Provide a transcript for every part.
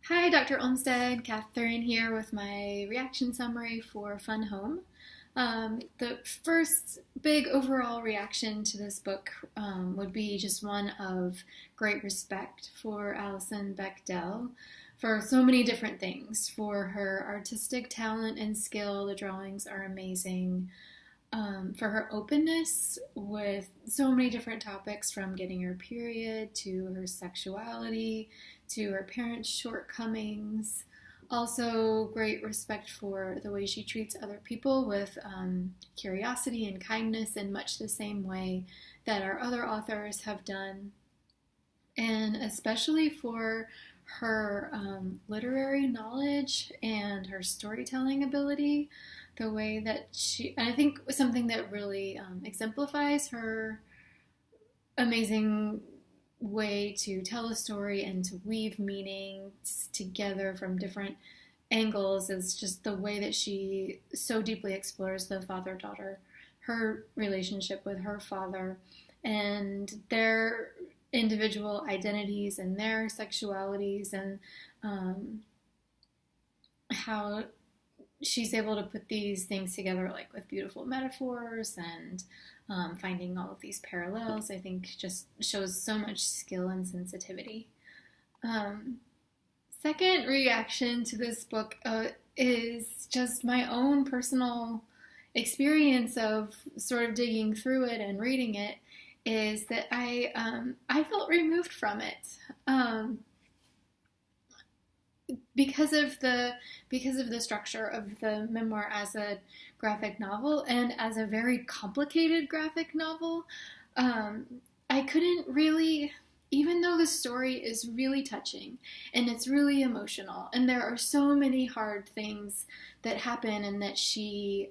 Hi, Dr. Olmsted. Catherine here with my reaction summary for Fun Home. The first big overall reaction to this book would be just one of great respect for Alison Bechdel for so many different things. For her artistic talent and skill, the drawings are amazing. For her openness with so many different topics, from getting her period to her sexuality to her parents' shortcomings. Also, great respect for the way she treats other people with curiosity and kindness in much the same way that our other authors have done. And especially for her literary knowledge and her storytelling ability, the way that and I think something that really exemplifies her amazing way to tell a story and to weave meanings together from different angles is just the way that she so deeply explores the father-daughter, her relationship with her father, and their individual identities and their sexualities, and how she's able to put these things together like with beautiful metaphors and finding all of these parallels. I think just shows so much skill and sensitivity. Second reaction to this book is just my own personal experience of sort of digging through it and reading it, is that I felt removed from it. Because of the structure of the memoir as a graphic novel and as a very complicated graphic novel, I couldn't really, even though the story is really touching and it's really emotional and there are so many hard things that happen and that she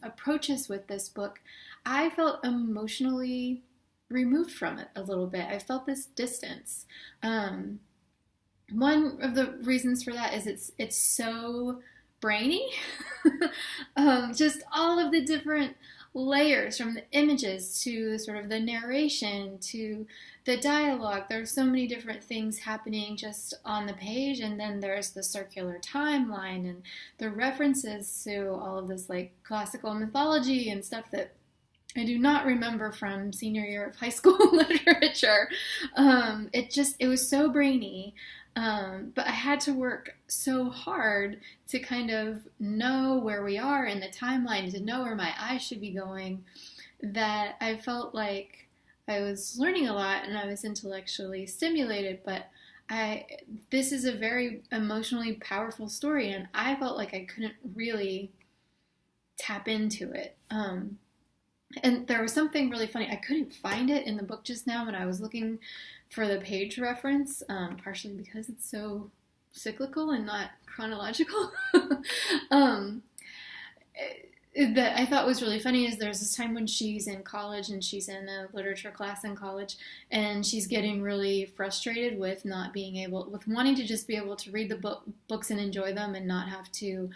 approaches with this book, I felt emotionally removed from it a little bit. I felt this distance. One of the reasons for that is it's so brainy. Just all of the different layers, from the images to sort of the narration to the dialogue. There's so many different things happening just on the page, and then there's the circular timeline and the references to all of this like classical mythology and stuff that I do not remember from senior year of high school literature. It was so brainy. But I had to work so hard to kind of know where we are in the timeline, to know where my eyes should be going, that I felt like I was learning a lot and I was intellectually stimulated, but this is a very emotionally powerful story, and I felt like I couldn't really tap into it. And there was something really funny. I couldn't find it in the book just now when I was looking for the page reference, partially because it's so cyclical and not chronological. That I thought was really funny is there's this time when she's in college and she's in a literature class in college, and she's getting really frustrated with wanting to just be able to read the books and enjoy them and not have to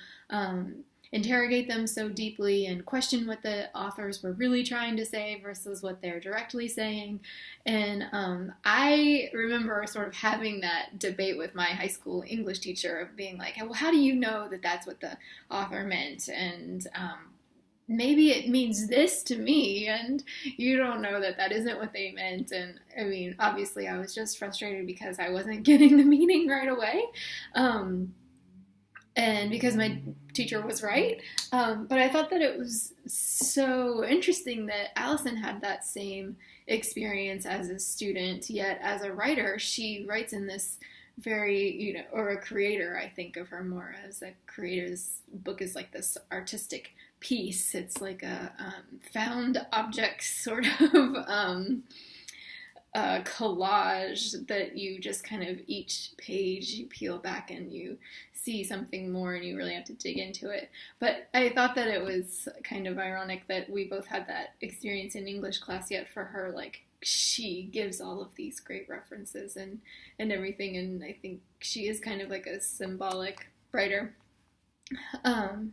interrogate them so deeply and question what the authors were really trying to say versus what they're directly saying. And I remember sort of having that debate with my high school English teacher of being like, well, how do you know that that's what the author meant? And maybe it means this to me, and you don't know that that isn't what they meant. And I mean, obviously I was just frustrated because I wasn't getting the meaning right away. And because my teacher was right. But I thought that it was so interesting that Alison had that same experience as a student, yet as a writer, she writes in this very, or a creator, I think of her more as a creator's book is like this artistic piece. It's like a found object sort of collage that you just kind of, each page you peel back and you see something more and you really have to dig into it. But I thought that it was kind of ironic that we both had that experience in English class, yet for her, like, she gives all of these great references and everything, and I think she is kind of like a symbolic writer. And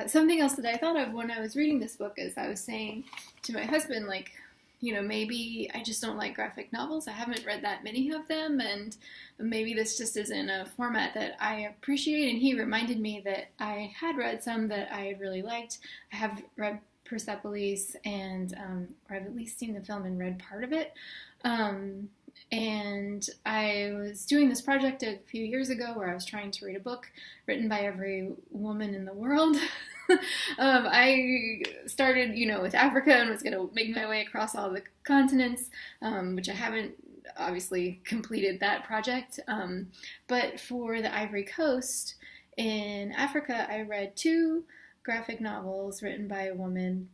something else that I thought of when I was reading this book is I was saying to my husband, like, maybe I just don't like graphic novels. I haven't read that many of them, and maybe this just isn't a format that I appreciate. And he reminded me that I had read some that I had really liked. I have read Persepolis, and or I've at least seen the film and read part of it. And I was doing this project a few years ago where I was trying to read a book written by every woman in the world. I started, with Africa and was going to make my way across all the continents, which I haven't obviously completed that project. But for the Ivory Coast in Africa, I read 2 graphic novels written by a woman.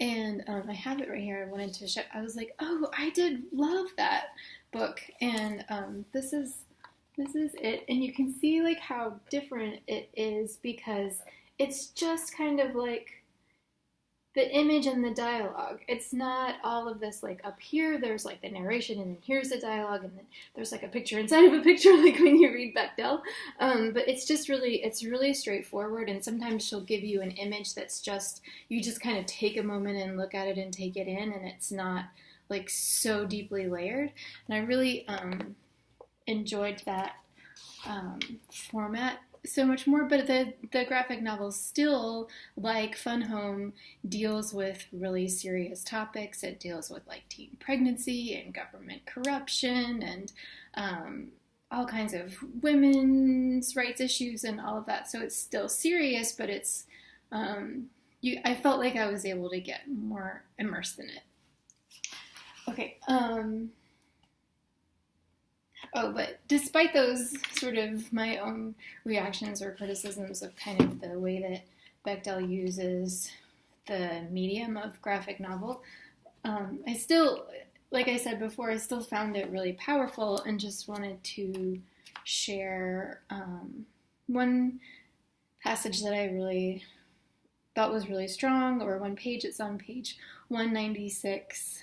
And I have it right here. I wanted to show. I was like, oh, I did love that book. And this is it. And you can see like how different it is, because it's just kind of like the image and the dialogue. It's not all of this like up here. There's like the narration, and then here's the dialogue, and then there's like a picture inside of a picture, like when you read Bechdel. But it's really straightforward. And sometimes she'll give you an image that's just, you just kind of take a moment and look at it and take it in, and it's not like so deeply layered. And I really enjoyed that format so much more. But the graphic novel still, like Fun Home, deals with really serious topics. It deals with like teen pregnancy and government corruption and all kinds of women's rights issues and all of that. So it's still serious, but it's I felt like I was able to get more immersed in it. Okay. But despite those sort of my own reactions or criticisms of kind of the way that Bechdel uses the medium of graphic novel, I still, like I said before, I still found it really powerful, and just wanted to share one passage that I really thought was really strong, or one page. It's on page 196.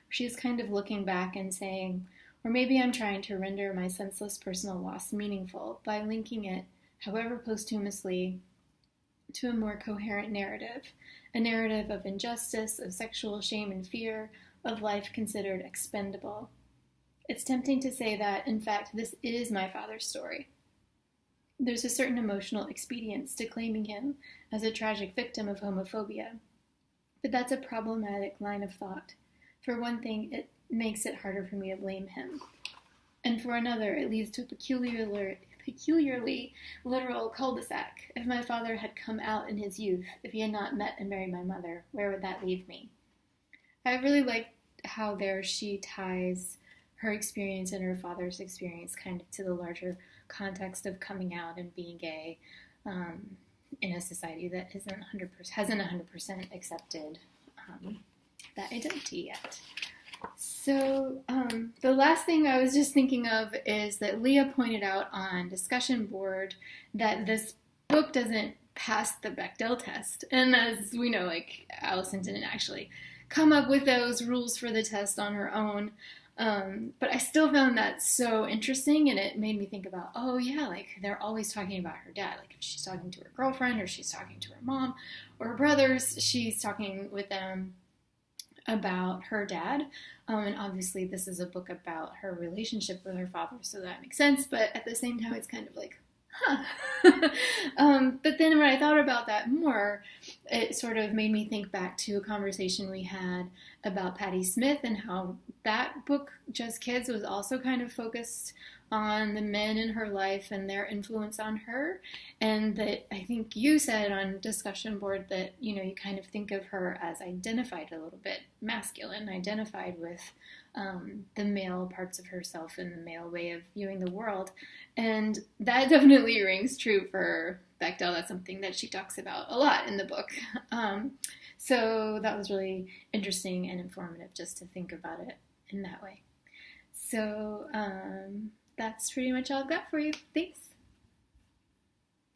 She's kind of looking back and saying, or maybe I'm trying to render my senseless personal loss meaningful by linking it, however posthumously, to a more coherent narrative, a narrative of injustice, of sexual shame and fear, of life considered expendable. It's tempting to say that, in fact, this is my father's story. There's a certain emotional expedience to claiming him as a tragic victim of homophobia, but that's a problematic line of thought. For one thing, it makes it harder for me to blame him. And for another, it leads to a peculiarly literal cul-de-sac. If my father had come out in his youth, if he had not met and married my mother, where would that leave me? I really liked how there she ties her experience and her father's experience kind of to the larger context of coming out and being gay in a society that hasn't 100% accepted that identity yet. So the last thing I was just thinking of is that Leah pointed out on discussion board that this book doesn't pass the Bechdel test. And as we know, like, Allison didn't actually come up with those rules for the test on her own. But I still found that so interesting, and it made me think about, oh yeah, like they're always talking about her dad. Like if she's talking to her girlfriend, or she's talking to her mom or her brothers, she's talking with them about her dad. And obviously this is a book about her relationship with her father, so that makes sense. But at the same time, it's kind of like, huh. But then when I thought about that more, it sort of made me think back to a conversation we had about Patti Smith, and how that book, Just Kids, was also kind of focused on the men in her life and their influence on her. And that I think you said on discussion board that, you kind of think of her as identified a little bit masculine, identified with the male parts of herself and the male way of viewing the world. And that definitely rings true for Bechdel. That's something that she talks about a lot in the book. So that was really interesting and informative just to think about it in that way. So that's pretty much all I've got for you. Thanks.